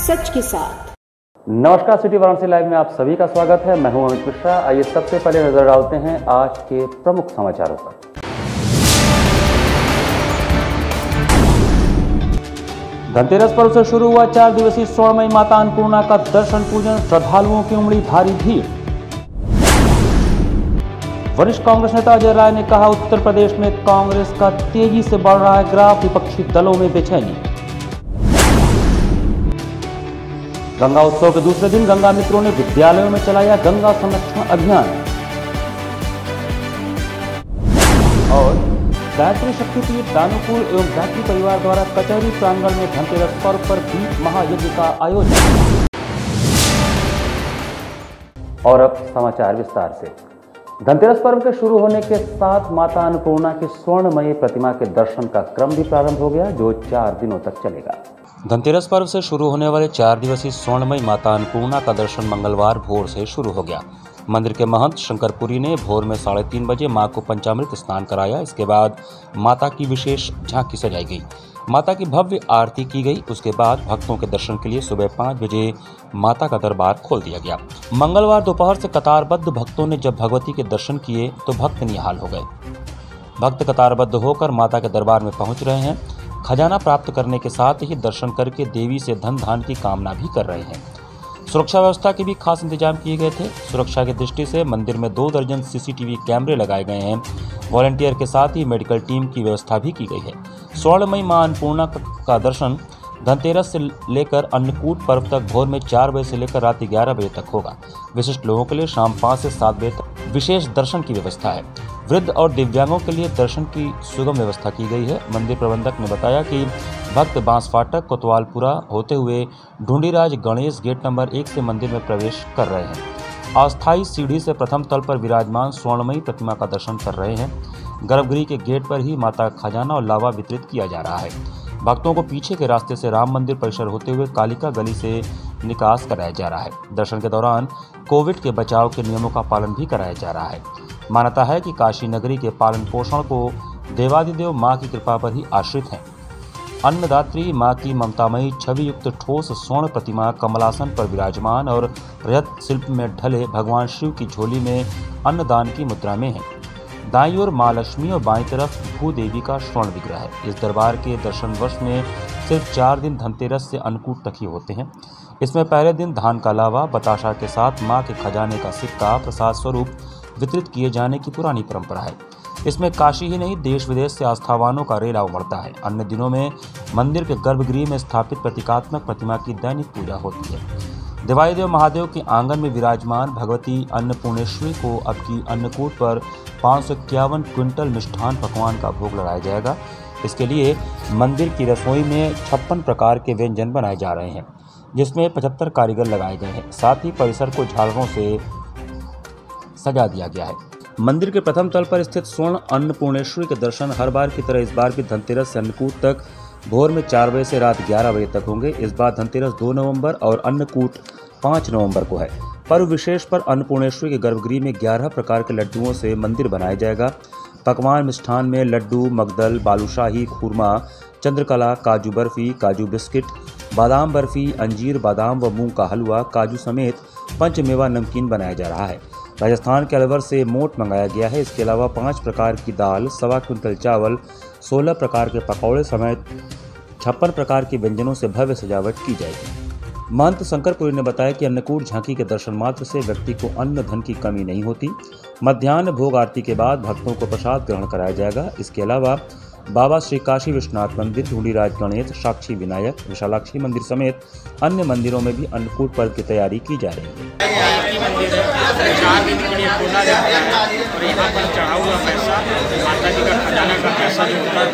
सच के साथ। नमस्कार, सिटी वाराणसी लाइव में आप सभी का स्वागत है। मैं हूं अमित मिश्रा। आइए सबसे पहले नजर डालते हैं आज के प्रमुख समाचारों पर। धनतेरस पर्व से शुरू हुआ 4 दिवसीय स्वर्णमयी माता अन्नपूर्णा का दर्शन पूजन, श्रद्धालुओं की उमड़ी भारी भीड़। वरिष्ठ कांग्रेस नेता अजय राय ने कहा, उत्तर प्रदेश में कांग्रेस का तेजी से बढ़ रहा है ग्राफ, विपक्षी दलों में बेचैनी। गंगा उत्सव के दूसरे दिन गंगा मित्रों ने विद्यालयों में चलाया गंगा संरक्षण अभियान। और गायत्री शक्तिपीठ दानूपुर एवं गायत्री परिवार द्वारा कचहरी प्रांगण में धनतेरस पर्व पर दीप महायज्ञ का आयोजन। और अब समाचार विस्तार से। धनतेरस पर्व के शुरू होने के साथ माता अन्नपूर्णा की स्वर्णमयी प्रतिमा के दर्शन का क्रम भी प्रारंभ हो गया, जो 4 दिनों तक चलेगा। धनतेरस पर्व से शुरू होने वाले 4 दिवसीय स्वर्णमयी माता अन्नपूर्णा का दर्शन मंगलवार भोर से शुरू हो गया। मंदिर के महंत शंकरपुरी ने भोर में 3:30 बजे मां को पंचामृत स्नान कराया। इसके बाद माता की विशेष झांकी सजाई गई, माता की भव्य आरती की गई। उसके बाद भक्तों के दर्शन के लिए सुबह 5 बजे माता का दरबार खोल दिया गया। मंगलवार दोपहर से कतारबद्ध भक्तों ने जब भगवती के दर्शन किए तो भक्त निहाल हो गए। भक्त कतारबद्ध होकर माता के दरबार में पहुंच रहे हैं। खजाना प्राप्त करने के साथ ही दर्शन करके देवी से धन धान की कामना भी कर रहे हैं। सुरक्षा व्यवस्था के भी खास इंतजाम किए गए थे। सुरक्षा की दृष्टि से मंदिर में 2 दर्जन CCTV कैमरे लगाए गए हैं। वॉलंटियर के साथ ही मेडिकल टीम की व्यवस्था भी की गई है। स्वर्णमयी मां अन्नपूर्णा का दर्शन धनतेरस से लेकर अन्नकूट पर्व तक भोर में 4 बजे से लेकर रात 11 बजे तक होगा। विशिष्ट लोगों के लिए शाम 5 से 7 बजे तक विशेष दर्शन की व्यवस्था है। वृद्ध और दिव्यांगों के लिए दर्शन की सुगम व्यवस्था की गई है। मंदिर प्रबंधक ने बताया कि भक्त बांस फाटक, कोतवालपुरा होते हुए ढूंढीराज गणेश गेट नंबर 1 से मंदिर में प्रवेश कर रहे हैं। अस्थायी सीढ़ी से प्रथम तल पर विराजमान स्वर्णमयी प्रतिमा का दर्शन कर रहे हैं। गर्भगृह के गेट पर ही माता का खजाना और लावा वितरित किया जा रहा है। भक्तों को पीछे के रास्ते से राम मंदिर परिसर होते हुए कालिका गली से निकास कराया जा रहा है। दर्शन के दौरान कोविड के बचाव के नियमों का पालन भी कराया जा रहा है। मान्यता है कि काशी नगरी के पालन पोषण को देवादिदेव मां की कृपा पर ही आश्रित हैं। अन्नदात्री मां की ममतामयी छवि युक्त ठोस स्वर्ण प्रतिमा कमलासन पर विराजमान और रजत शिल्प में ढले भगवान शिव की झोली में अन्नदान की मुद्रा में है। दाईं ओर मां लक्ष्मी और बाईं तरफ भूदेवी का स्वर्ण विग्रह है। इस दरबार के दर्शन वर्ष में सिर्फ 4 दिन धनतेरस से अन्नकूट तक ही होते हैं। इसमें पहले दिन धान का लावा बताशा के साथ मां के खजाने का सिक्का प्रसाद स्वरूप वितरित किए जाने की पुरानी परंपरा है। इसमें काशी ही नहीं देश विदेश से आस्थावानों का रेला उमड़ता है। अन्य दिनों में मंदिर के गर्भगृह में स्थापित प्रतीकात्मक प्रतिमा की दैनिक पूजा होती है। देवादिदेव महादेव के आंगन में विराजमान भगवती अन्नपूर्णेश्वरी को अब की अन्नकूट पर 551 क्विंटल मिष्ठान पकवान का भोग लगाया जाएगा। इसके लिए मंदिर की रसोई में 56 प्रकार के व्यंजन बनाए जा रहे हैं, जिसमें 75 कारीगर लगाए गए हैं। साथ ही परिसर को झालरों से सजा दिया गया है। मंदिर के प्रथम तल पर स्थित स्वर्ण अन्नपूर्णेश्वरी के दर्शन हर बार की तरह इस बार भी धनतेरस से अन्नकूट तक भोर में 4 बजे से रात 11 बजे तक होंगे। इस बार धनतेरस 2 नवंबर और अन्नकूट 5 नवंबर को है। पर्व विशेष पर अन्नपूर्णेश्वरी के गर्भगृह में 11 प्रकार के लड्डुओं से मंदिर बनाया जाएगा। पकवान मिष्ठान में लड्डू, मगदल, बालूशाही, खुरमा, चंद्रकला, काजू बर्फी, काजू बिस्किट, बादाम बर्फी, अंजीर, बादाम व मूंग का हलवा, काजू समेत पंचमेवा नमकीन बनाया जा रहा है। राजस्थान के अलवर से मोट मंगाया गया है। इसके अलावा 5 प्रकार की दाल, 1.25 क्विंटल चावल, 16 प्रकार के पकौड़े समेत 56 प्रकार के व्यंजनों से भव्य सजावट की जाएगी। महंत शंकरपुरी ने बताया कि अन्नकूट झांकी के दर्शन मात्र से व्यक्ति को अन्न धन की कमी नहीं होती। मध्याह्न भोग आरती के बाद भक्तों को प्रसाद ग्रहण कराया जाएगा। इसके अलावा बाबा श्री काशी विश्वनाथ मंदिर, ढूंढीराज गणेश, साक्षी विनायक, विशालाक्षी मंदिर समेत अन्य मंदिरों में भी अन्नकूट पर्व की तैयारी की जा रही है। 4 दिन के लिए खोला जाता है और यहाँ पर चढ़ा हुआ पैसा माता जी का खजाना का पैसा जो होता है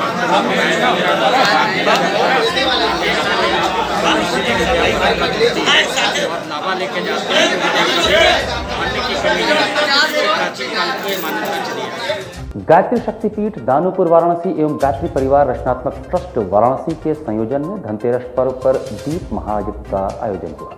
और लावा लेके जाते हैं। अन्य की कमी प्राचीन काल की मान्यता चली है। गायत्री शक्तिपीठ दानूपुर वाराणसी एवं गायत्री परिवार रचनात्मक ट्रस्ट वाराणसी के संयोजन में धनतेरस पर्व पर दीप महायज्ञ का आयोजन हुआ।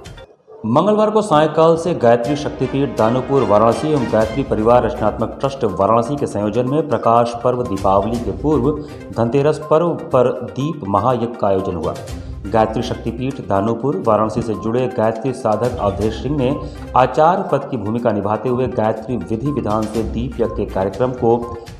मंगलवार को सायंकाल से गायत्री शक्तिपीठ दानूपुर वाराणसी एवं गायत्री परिवार रचनात्मक ट्रस्ट वाराणसी के संयोजन में प्रकाश पर्व दीपावली के पूर्व धनतेरस पर्व पर दीप महायज्ञ का आयोजन हुआ। गायत्री शक्तिपीठ दानोपुर वाराणसी से जुड़े गायत्री साधक अवधेश सिंह ने आचार्य पद की भूमिका निभाते हुए गायत्री विधि विधान से दीप यज्ञ के कार्यक्रम को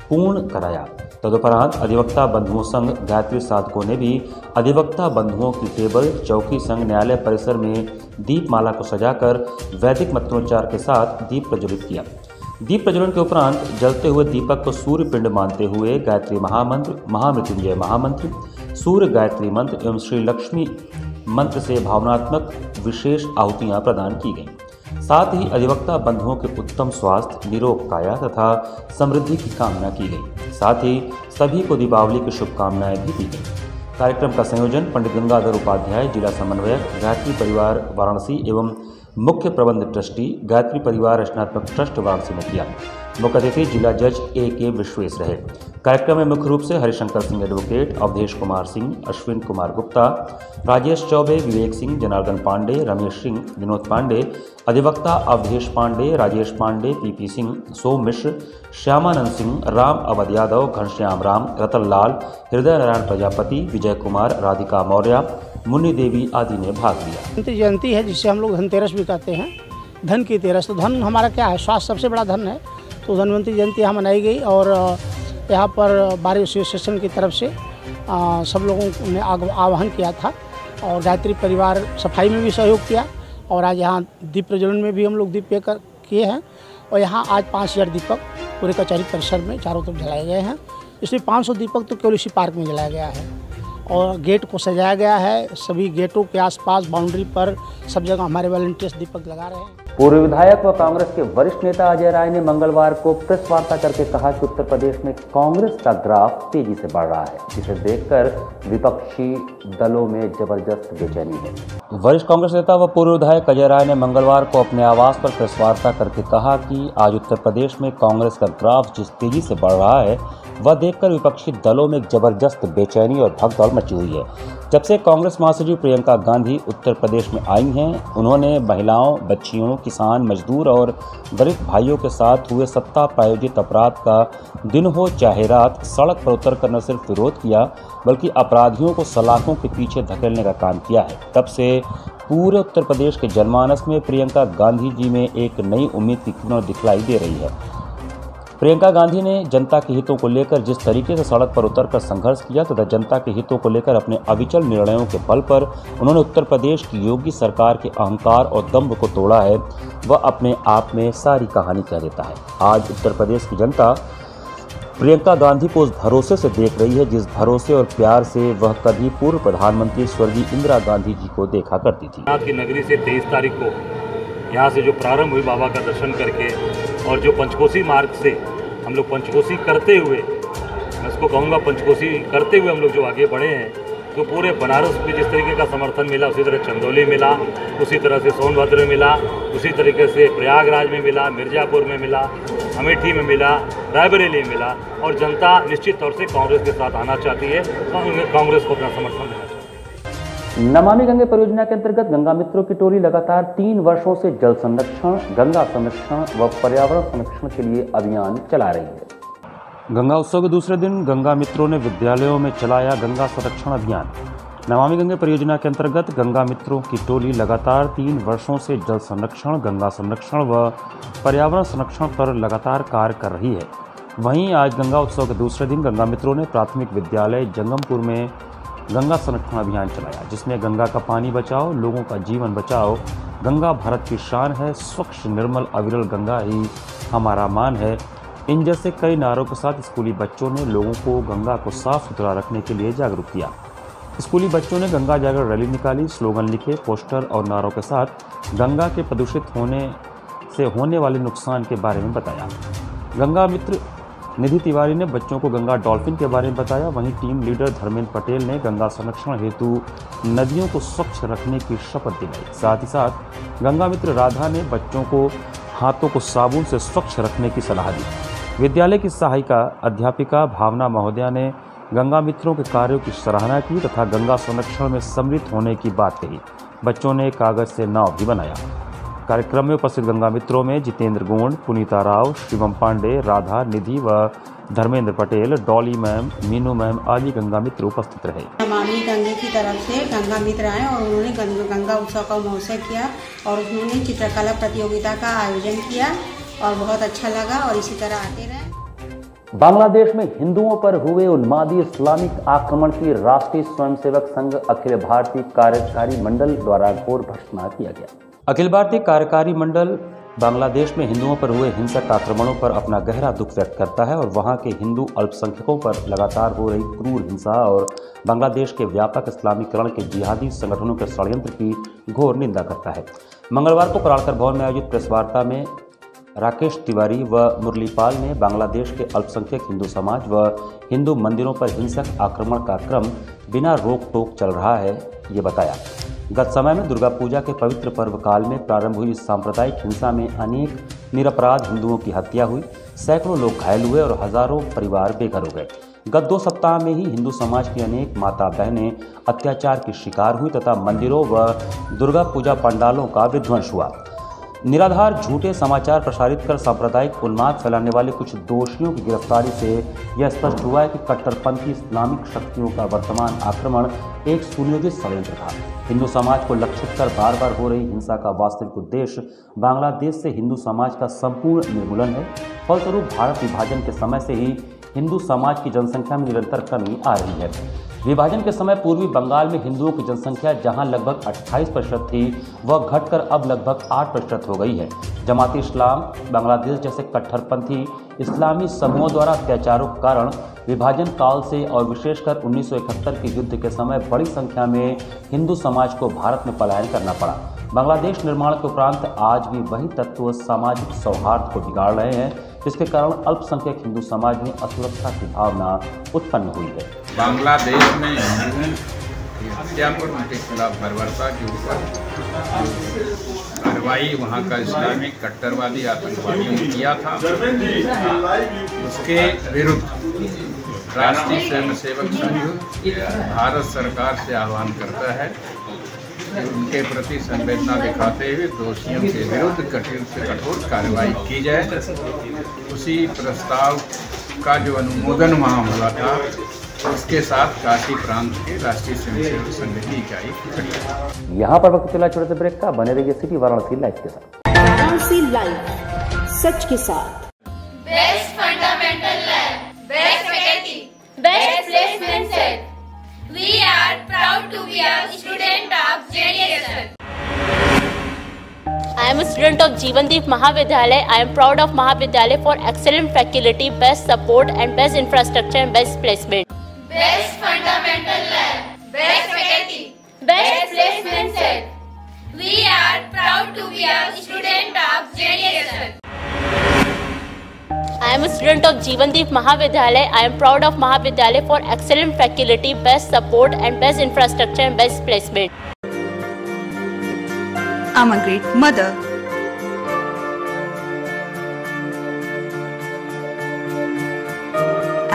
पूर्ण कराया। तदुपरांत अधिवक्ता बंधुओं संघ गायत्री साधकों ने भी अधिवक्ता बंधुओं की टेबल चौकी संघ न्यायालय परिसर में दीपमाला को सजाकर वैदिक मंत्रोच्चार के साथ दीप प्रज्वलित किया। दीप प्रज्वलन के उपरांत जलते हुए दीपक को सूर्य पिंड मानते हुए गायत्री महामंत्र, महामृत्युंजय महामंत्र, सूर्य गायत्री मंत्र एवं श्री लक्ष्मी मंत्र से भावनात्मक विशेष आहुतियां प्रदान की गईं। साथ ही अधिवक्ता बंधुओं के उत्तम स्वास्थ्य, निरोग काया तथा समृद्धि की कामना की गई। साथ ही सभी को दीपावली की शुभकामनाएं भी दी गई। कार्यक्रम का संयोजन पंडित गंगाधर उपाध्याय, जिला समन्वयक गायत्री परिवार वाराणसी एवं मुख्य प्रबंध ट्रस्टी गायत्री परिवार रचनात्मक ट्रस्ट वाराणसी ने किया। मुख्य अतिथि जिला जज A.K. विश्वेश रहे। कार्यक्रम में मुख्य रूप से हरिशंकर सिंह एडवोकेट, अवधेश कुमार सिंह, अश्विन कुमार गुप्ता, राजेश चौबे, विवेक सिंह, जनार्दन पांडे, रमेश सिंह, विनोद पांडे, अधिवक्ता अवधेश पांडे, राजेश पांडे, PP सिंह, सोम मिश्र, श्यामानंद सिंह, राम अवध यादव, घनश्याम राम, रतन लाल, हृदय नारायण प्रजापति, विजय कुमार, राधिका मौर्य, मुन्नी देवी आदि ने भाग लिया। धनतेरस जयंती है जिसे हम लोग धनतेरस भी कहते हैं, धन की तेरस। तो धन हमारा क्या है, स्वास्थ्य सबसे बड़ा धन है। तो धनवंतरी जयंती यहाँ मनाई गई और यहाँ पर बार एसोसिएशन की तरफ से सब लोगों ने आह्वान किया था और गायत्री परिवार सफाई में भी सहयोग किया और आज यहाँ दीप प्रज्वलन में भी हम लोग दीप किए हैं और यहाँ आज 5000 दीपक पूरे कचहरी परिसर में चारों तरफ जलाए गए हैं। इसमें 500 दीपक तो केवल इसी पार्क में जलाया गया है और गेट को सजाया गया है। सभी गेटों के आसपास बाउंड्री पर सब जगह हमारे वॉलंटियर्स दीपक लगा रहे हैं। पूर्व विधायक व कांग्रेस के वरिष्ठ नेता अजय राय ने मंगलवार को प्रेस वार्ता करके कहा कि उत्तर प्रदेश में कांग्रेस का ग्राफ तेजी से बढ़ रहा है, जिसे देखकर विपक्षी दलों में जबरदस्त बेचैनी है। वरिष्ठ कांग्रेस नेता व पूर्व विधायक अजय राय ने मंगलवार को अपने आवास पर प्रेस वार्ता करके कहा कि आज उत्तर प्रदेश में कांग्रेस का ग्राफ जिस तेजी से बढ़ रहा है वह देखकर विपक्षी दलों में जबरदस्त बेचैनी और भगदड़ मची हुई है। जब से कांग्रेस महासचिव प्रियंका गांधी उत्तर प्रदेश में आई हैं, उन्होंने महिलाओं, बच्चियों, किसान, मजदूर और दलित भाइयों के साथ हुए सत्ता प्रायोजित अपराध का दिन हो चाहे रात सड़क पर उतरकर न सिर्फ विरोध किया बल्कि अपराधियों को सलाखों के पीछे धकेलने का काम किया है। तब से पूरे उत्तर प्रदेश के जनमानस में प्रियंका गांधी जी में एक नई उम्मीद की किरण दिखलाई दे रही है। प्रियंका गांधी ने जनता के हितों को लेकर जिस तरीके से सड़क पर उतरकर संघर्ष किया तथा जनता के हितों को लेकर अपने अविचल निर्णयों के बल पर उन्होंने उत्तर प्रदेश की योगी सरकार के अहंकार और दंभ को तोड़ा है, वह अपने आप में सारी कहानी कह देता है। आज उत्तर प्रदेश की जनता प्रियंका गांधी को उस भरोसे से देख रही है जिस भरोसे और प्यार से वह कभी पूर्व प्रधानमंत्री स्वर्गीय इंदिरा गांधी जी को देखा करती थी। की नगरी से 23 तारीख को यहाँ से जो प्रारंभ हुई बाबा का दर्शन करके और जो पंचकोसी मार्ग से हम लोग पंचकोसी करते हुए, मैं इसको कहूँगा पंचकोसी करते हुए हम लोग जो आगे बढ़े हैं, तो पूरे बनारस में जिस तरीके का समर्थन मिला उसी तरह चंदौली मिला, उसी तरह से सोनभद्र में मिला, उसी तरीके से प्रयागराज में मिला, मिर्ज़ापुर में मिला, अमेठी में मिला, रायबरेली में मिला और जनता निश्चित तौर से कांग्रेस के साथ आना चाहती है, कांग्रेस को अपना समर्थन देना चाहती है। नमामि गंगे परियोजना के अंतर्गत गंगा मित्रों की टोली लगातार 3 वर्षों से जल संरक्षण, गंगा संरक्षण व पर्यावरण संरक्षण के लिए अभियान चला रही है। गंगा उत्सव के दूसरे दिन गंगा मित्रों ने विद्यालयों में चलाया गंगा संरक्षण अभियान। नमामि गंगे परियोजना के अंतर्गत गंगा मित्रों की टोली लगातार 3 वर्षों से जल संरक्षण, गंगा संरक्षण व पर्यावरण संरक्षण पर लगातार कार्य कर रही है। वहीं आज गंगा उत्सव के दूसरे दिन गंगा मित्रों ने प्राथमिक विद्यालय जंगमपुर में गंगा संरक्षण अभियान चलाया, जिसमें गंगा का पानी बचाओ, लोगों का जीवन बचाओ, गंगा भारत की शान है, स्वच्छ निर्मल अविरल गंगा ही हमारा मान है। इन जैसे कई नारों के साथ स्कूली बच्चों ने लोगों को गंगा को साफ सुथरा रखने के लिए जागरूक किया। स्कूली बच्चों ने गंगा जागरण रैली निकाली, स्लोगन लिखे, पोस्टर और नारों के साथ गंगा के प्रदूषित होने से होने वाले नुकसान के बारे में बताया। गंगा मित्र निधि तिवारी ने बच्चों को गंगा डॉल्फिन के बारे में बताया। वहीं टीम लीडर धर्मेंद्र पटेल ने गंगा संरक्षण हेतु नदियों को स्वच्छ रखने की शपथ दिलाई। साथ ही साथ गंगा मित्र राधा ने बच्चों को हाथों को साबुन से स्वच्छ रखने की सलाह दी। विद्यालय की सहायिका अध्यापिका भावना महोदया ने गंगा मित्रों के कार्यों की सराहना की तथा गंगा संरक्षण में सम्मिलित होने की बात कही। बच्चों ने कागज से नाव भी बनाया। कार्यक्रम में उपस्थित गंगा मित्रों में जितेंद्र गोंड, पुनीता राव, शिवम पांडे, राधा, निधि व धर्मेंद्र पटेल, डॉली मैम, मीनू मैम आदि गंगा मित्र उपस्थित रहे। नमामि गंगे की तरफ से गंगा मित्र आए और उन्होंने गंगा उत्सव का महोत्सव किया और उन्होंने चित्रकला प्रतियोगिता का आयोजन किया और बहुत अच्छा लगा और इसी तरह आते रहे। बांग्लादेश में हिंदुओं पर हुए उन्मादी इस्लामिक आक्रमण की राष्ट्रीय स्वयंसेवक संघ अखिल भारतीय कार्यकारी मंडल द्वारा घोर भर्त्सना किया गया। अखिल भारतीय कार्यकारी मंडल बांग्लादेश में हिंदुओं पर हुए हिंसक आक्रमणों पर अपना गहरा दुख व्यक्त करता है और वहां के हिंदू अल्पसंख्यकों पर लगातार हो रही क्रूर हिंसा और बांग्लादेश के व्यापक इस्लामीकरण के जिहादी संगठनों के षड्यंत्र की घोर निंदा करता है। मंगलवार को करालकर भवन में आयोजित प्रेस वार्ता में राकेश तिवारी व मुरलीपाल ने बांग्लादेश के अल्पसंख्यक हिंदू समाज व हिंदू मंदिरों पर हिंसक आक्रमण का क्रम बिना रोक टोक चल रहा है ये बताया। गत समय में दुर्गा पूजा के पवित्र पर्व काल में प्रारंभ हुई सांप्रदायिक हिंसा में अनेक निरपराध हिंदुओं की हत्या हुई, सैकड़ों लोग घायल हुए और हजारों परिवार बेघर हो गए। गत 2 सप्ताह में ही हिंदू समाज की अनेक माता बहनें अत्याचार की शिकार हुई तथा मंदिरों व दुर्गा पूजा पंडालों का विध्वंस हुआ। निराधार झूठे समाचार प्रसारित कर सांप्रदायिक उन्माद फैलाने वाले कुछ दोषियों की गिरफ्तारी से यह स्पष्ट हुआ है कि कट्टरपंथी इस्लामिक शक्तियों का वर्तमान आक्रमण एक सुनियोजित षड्यंत्र था। हिंदू समाज को लक्षित कर बार बार हो रही हिंसा का वास्तविक उद्देश्य बांग्लादेश से हिंदू समाज का संपूर्ण निर्मूलन है। फलस्वरूप भारत विभाजन के समय से ही हिंदू समाज की जनसंख्या में निरंतर कमी आ रही है। विभाजन के समय पूर्वी बंगाल में हिंदुओं की जनसंख्या जहां लगभग 28% थी वह घटकर अब लगभग 8% हो गई है। जमाती इस्लाम बांग्लादेश जैसे कट्टरपंथी इस्लामी समूहों द्वारा अत्याचारों के कारण विभाजन काल से और विशेषकर 1971 के युद्ध के समय बड़ी संख्या में हिंदू समाज को भारत में पलायन करना पड़ा। बांग्लादेश निर्माण के उपरांत आज भी वही तत्व सामाजिक सौहार्द को बिगाड़ रहे हैं, जिसके कारण अल्पसंख्यक हिंदू समाज में असुरक्षा की भावना उत्पन्न हुई है। बांग्लादेश में हिंदुओं की हत्या पर उनके खिलाफ बर्बरता के ऊपर कार्रवाई वहाँ का इस्लामिक कट्टरवादी आतंकवादियों ने किया था, उसके विरुद्ध राष्ट्रीय स्वयंसेवक संघ भारत सरकार से आह्वान करता है कि उनके प्रति संवेदना दिखाते हुए दोषियों के विरुद्ध कठोर से कठोर कार्रवाई की जाए। उसी प्रस्ताव का जो अनुमोदन वहाँ हुआ था उसके साथ काशी प्रांत के राष्ट्रीय स्वयंसेवक संघ की इकाई खड़ी। यहाँ पर वक्त चला छोटे से ब्रेक का, बने रहिए सिटी वाराणसी लाइव के साथ। वाराणसी लाइव, सच के साथ। Best fundamental lab, best faculty, best placement set. We are proud to be a student of JDSL. I am a student of Jeevandeep Mahavidyalaya. I am proud of Mahavidyalaya for excellent faculty, best support and best infrastructure and best placement. Best fundamental lab, best faculty, best placement set. We are proud to be a student of JDSL. I am a student of Jeevandeep Mahavidyalaya. I am proud of Mahavidyalaya for excellent faculty, best support and best infrastructure and best placement. I'm a great mother.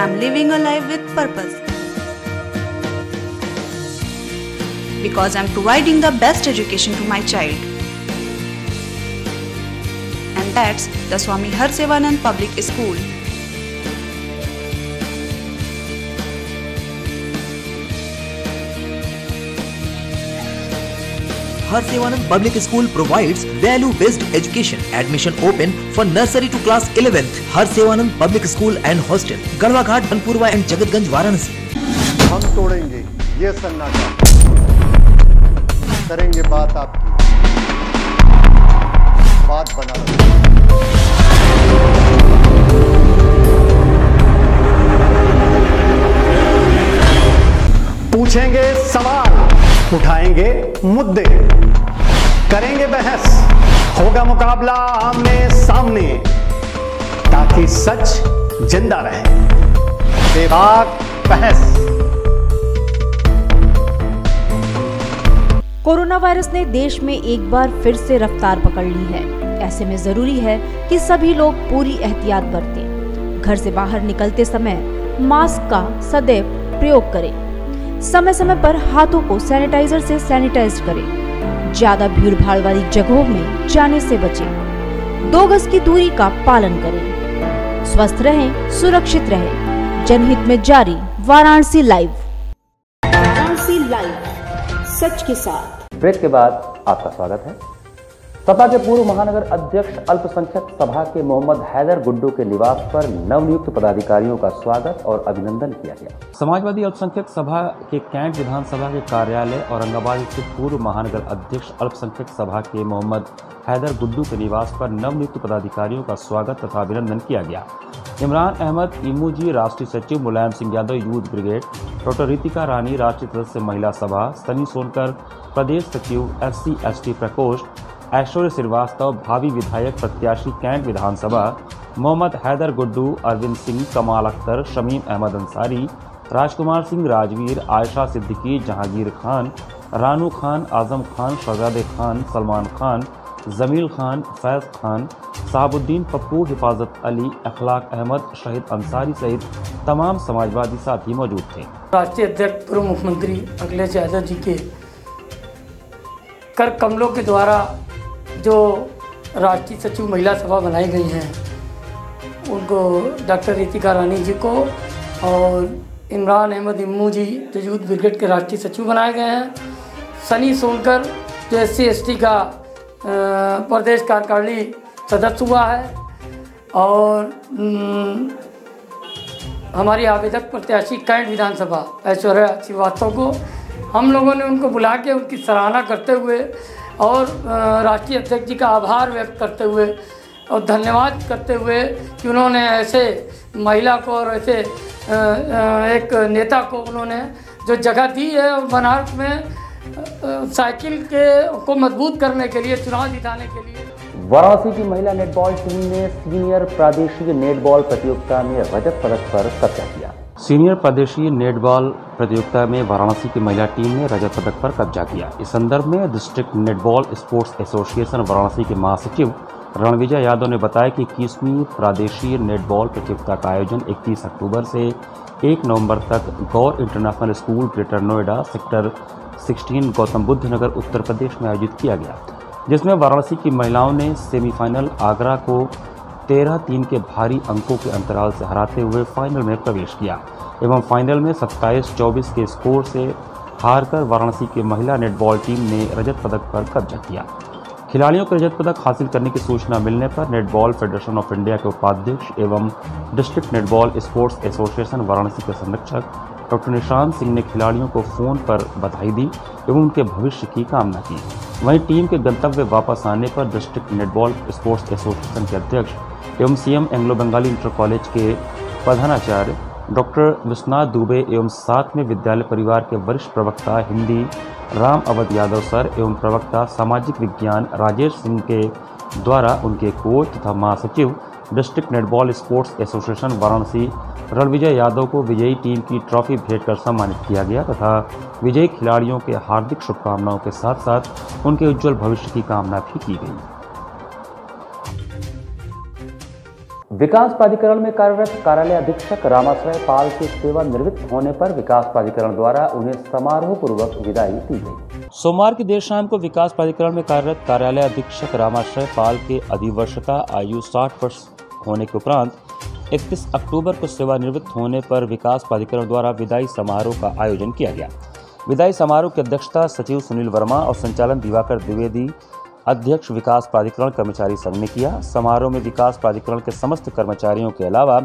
I'm living a life with purpose. Because I'm providing the best education to my child. And that's the Swami Harsevanand Public School. Harsevanand Public School provides value-based education. Admission open for nursery to class 11th. Harsevanand Public School and Hostel, Garhwa Ghat, Banpurwa and Jagatganj, Varanasi. हम तोड़ेंगे ये सन्नाटा, करेंगे बात आपकी, बात बना पूछेंगे सवाल, उठाएंगे मुद्दे, करेंगे बहस, होगा मुकाबला आमने सामने, ताकि सच जिंदा रहे। बेबाक बहस। कोरोना वायरस ने देश में एक बार फिर से रफ्तार पकड़ ली है। ऐसे में जरूरी है कि सभी लोग पूरी एहतियात बरतें। घर से बाहर निकलते समय मास्क का सदैव प्रयोग करें। समय समय पर हाथों को सैनिटाइजर से सैनिटाइज करें। ज्यादा भीड़ भाड़ वाली जगहों में जाने से बचें। 2 गज की दूरी का पालन करें। स्वस्थ रहें, सुरक्षित रहें। जनहित में जारी वाराणसी लाइव। वाराणसी लाइव, सच के साथ। ब्रेक के बाद आपका स्वागत है। सपा के पूर्व महानगर अध्यक्ष अल्पसंख्यक सभा के मोहम्मद हैदर गुड्डू के निवास पर नवनियुक्त पदाधिकारियों का स्वागत और अभिनंदन किया गया। समाजवादी अल्पसंख्यक सभा के कैंट विधानसभा के कार्यालय औरंगाबाद स्थित पूर्व महानगर अध्यक्ष अल्पसंख्यक सभा के मोहम्मद हैदर गुड्डू के निवास पर नवनियुक्त पदाधिकारियों का स्वागत तथा अभिनंदन किया गया। इमरान अहमद इमूजी राष्ट्रीय सचिव, Mulayam Singh Yadav youth brigade, doctor Ritika Rani राष्ट्रीय सदस्य महिला सभा, सनी सोनकर प्रदेश सचिव SC/ST प्रकोष्ठ, ऐश्वर्य श्रीवास्तव भावी विधायक प्रत्याशी कैंट विधानसभा, मोहम्मद हैदर गुड्डू, अरविंद सिंह, कमाल अख्तर, शमीम अहमद अंसारी, राजकुमार सिंह राजवीर, आयशा सिद्दीकी, जहांगीर खान, रानू खान, आजम खान, शहजादे खान, सलमान खान, जमील खान, फैज़ खान, साहबुद्दीन पप्पू, हिफाजत अली, अखलाक अहमद, शहीद अंसारी सहित तमाम समाजवादी साथी मौजूद थे। राष्ट्रीय अध्यक्ष पूर्व मुख्यमंत्री अखिलेश यादव जी के कर कमलों के द्वारा जो राष्ट्रीय सचिव महिला सभा बनाई गई हैं, उनको डॉक्टर रितिका रानी जी को और इमरान अहमद इम्मू जी जो यूथ ब्रिगेड के राष्ट्रीय सचिव बनाए गए हैं, सनी सोनकर जो SC/ST का प्रदेश कार्यकारिणी सदस्य हुआ है, और हमारी आवेदक प्रत्याशी कैंट विधानसभा ऐश्वर्या श्रीवास्तव को हम लोगों ने उनको बुला के उनकी सराहना करते हुए और राष्ट्रीय अध्यक्ष जी का आभार व्यक्त करते हुए और धन्यवाद करते हुए कि उन्होंने ऐसे महिला को और ऐसे एक नेता को उन्होंने जो जगह दी है, और बनारस में साइकिल को मजबूत करने के लिए, चुनाव जिताने के लिए। वाराणसी की महिला नेटबॉल टीम ने सीनियर प्रादेशिक नेटबॉल प्रतियोगिता में रजत पदक पर कब्जा किया। सीनियर प्रादेशिक नेटबॉल प्रतियोगिता में वाराणसी की महिला टीम ने रजत पदक पर कब्जा किया। इस संदर्भ में district netball sports association Varanasi के महासचिव रणविजय यादव ने बताया कि 21वीं प्रादेशिक नेटबॉल प्रतियोगिता का आयोजन 31 अक्टूबर से 1 नवंबर तक Gaur international school, greater Noida, sector 16, Gautam Buddh Nagar, Uttar Pradesh में आयोजित किया गया, जिसमें वाराणसी की महिलाओं ने सेमीफाइनल आगरा को 13-3 के भारी अंकों के अंतराल से हराते हुए फाइनल में प्रवेश किया एवं फाइनल में 27-24 के स्कोर से हारकर वाराणसी की महिला नेटबॉल टीम ने रजत पदक पर कब्जा किया। खिलाड़ियों को रजत पदक हासिल करने की सूचना मिलने पर नेटबॉल फेडरेशन ऑफ इंडिया के उपाध्यक्ष एवं district netball sports association Varanasi के संरक्षक डॉक्टर निशांत सिंह ने खिलाड़ियों को फ़ोन पर बधाई दी एवं उनके भविष्य की कामना की। वहीं टीम के गंतव्य वापस आने पर डिस्ट्रिक्ट नेटबॉल स्पोर्ट्स एसोसिएशन के अध्यक्ष एवं CM Anglo Bengali inter college के प्रधानाचार्य डॉक्टर विश्वनाथ दुबे एवं साथ में विद्यालय परिवार के वरिष्ठ प्रवक्ता हिंदी राम अवध यादव सर एवं प्रवक्ता सामाजिक विज्ञान राजेश सिंह के द्वारा उनके कोच तथा महासचिव district netball sports association Varanasi Ranvijay Yadav को विजयी टीम की ट्रॉफी भेंट कर सम्मानित किया गया तथा विजयी खिलाड़ियों के हार्दिक शुभकामनाओं के साथ साथ उनके उज्जवल भविष्य की कामना भी की गई। विकास प्राधिकरण में कार्यरत कार्यालय अधीक्षक रामाश्रय पाल के सेवानिवृत्त होने पर विकास प्राधिकरण द्वारा उन्हें समारोह पूर्वक विदाई दी गई। सोमवार की देर शाम को विकास प्राधिकरण में कार्यरत कार्यालय अधीक्षक रामाश्रय पाल के अधिवर्षता आयु 60 वर्ष होने के उपरांत 31 अक्टूबर को सेवानिवृत्त होने पर विकास प्राधिकरण द्वारा विदाई समारोह का आयोजन किया गया। विदाई समारोह की अध्यक्षता सचिव सुनील वर्मा और संचालन दिवाकर द्विवेदी, अध्यक्ष विकास प्राधिकरण कर्मचारी संघ ने किया। समारोह में विकास प्राधिकरण के समस्त कर्मचारियों के अलावा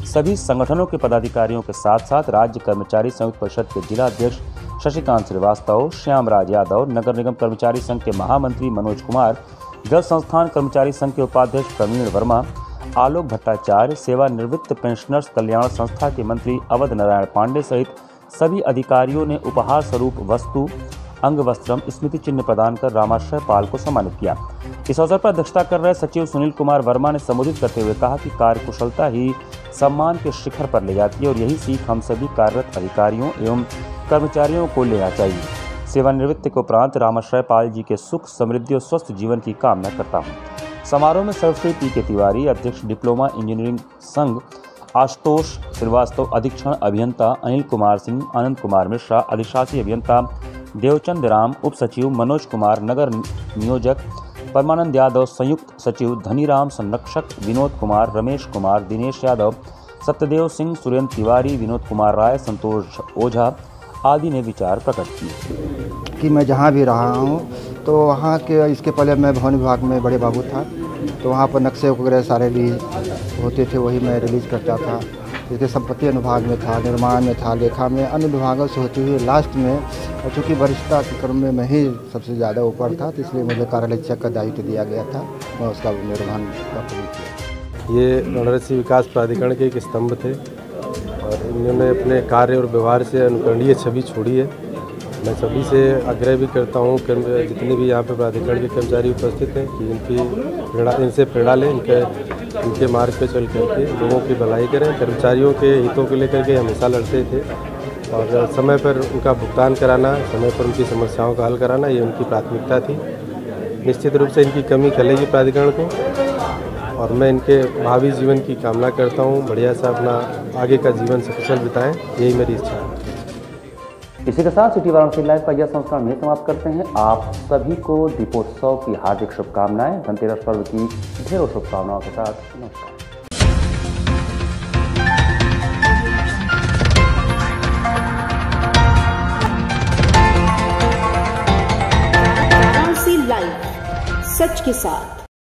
सभी संगठनों के पदाधिकारियों के साथ साथ राज्य कर्मचारी संयुक्त परिषद के जिला अध्यक्ष शशिकांत श्रीवास्तव, श्यामराज यादव, नगर निगम कर्मचारी संघ के महामंत्री मनोज कुमार, जल संस्थान कर्मचारी संघ के उपाध्यक्ष प्रवीण वर्मा, आलोक भट्टाचार्य, सेवानिवृत्त पेंशनर्स कल्याण संस्था के मंत्री अवध नारायण पांडे सहित सभी अधिकारियों ने उपहार स्वरूप वस्तु, अंग वस्त्रम, स्मृति चिन्ह प्रदान कर रामाश्रय पाल को सम्मानित किया। इस अवसर पर अध्यक्षता कर रहे सचिव सुनील कुमार वर्मा ने संबोधित करते हुए कहा कि कार्यकुशलता ही सम्मान के शिखर पर ले जाती है और यही सीख हम सभी कार्यरत अधिकारियों एवं कर्मचारियों को लेना चाहिए। सेवानिवृत्ति के उपरांत रामाश्रय पाल जी के सुख, समृद्धि और स्वस्थ जीवन की कामना करता हूँ। समारोह में सर्वश्री PK तिवारी, अध्यक्ष डिप्लोमा इंजीनियरिंग संघ आशुतोष श्रीवास्तव, अधीक्षण अभियंता अनिल कुमार सिंह, आनंद कुमार मिश्रा, अधिशासी अभियंता देवचंद राम उप सचिव, मनोज कुमार नगर नियोजक, परमानंद यादव संयुक्त सचिव, धनीराम संरक्षक, विनोद कुमार, रमेश कुमार, दिनेश यादव, सत्यदेव सिंह, सुरेंद्र तिवारी, विनोद कुमार राय, संतोष ओझा आदि ने विचार प्रकट किए कि मैं जहाँ भी रहा हूँ तो वहाँ के, इसके पहले मैं भवन विभाग में बड़े बाबू था, तो वहाँ पर नक्शे वगैरह सारे भी होते थे, वही मैं रिलीज़ करता था। जैसे संपत्ति अनुभाग में था, निर्माण में था, लेखा में, अन्य विभागों से होते हुए लास्ट में, चूँकि वरिष्ठता के क्रम में मैं ही सबसे ज़्यादा ऊपर था, तो इसलिए मुझे कार्यालय का दायित्व दिया गया था, मैं उसका निर्वहन किया। ये बनारसी विकास प्राधिकरण के एक स्तंभ थे और इन्होंने अपने कार्य और व्यवहार से अनुकरणीय छवि छोड़ी है। मैं सभी से आग्रह भी करता हूँ कि जितने भी यहाँ पे प्राधिकरण के कर्मचारी उपस्थित हैं कि इनसे प्रेरणा लें, इनके मार्ग पे चल करके लोगों की भलाई करें। कर्मचारियों के हितों को लेकर के हमेशा लड़ते थे और समय पर उनका भुगतान कराना, समय पर उनकी समस्याओं का हल कराना, ये उनकी प्राथमिकता थी। निश्चित रूप से इनकी कमी खलेगी प्राधिकरण को और मैं इनके भावी जीवन की कामना करता हूँ। बढ़िया सा अपना आगे का जीवन सकुशल बिताएं, यही मेरी इच्छा है। इसी के साथ सिटी वाराणसी लाइव का यह संस्करण में समाप्त करते हैं। आप सभी को दीपोत्सव की हार्दिक शुभकामनाएं। धनतेरस पर्व की ढेरों शुभकामनाओं के साथ नमस्कार। वाराणसी लाइव, सच के साथ।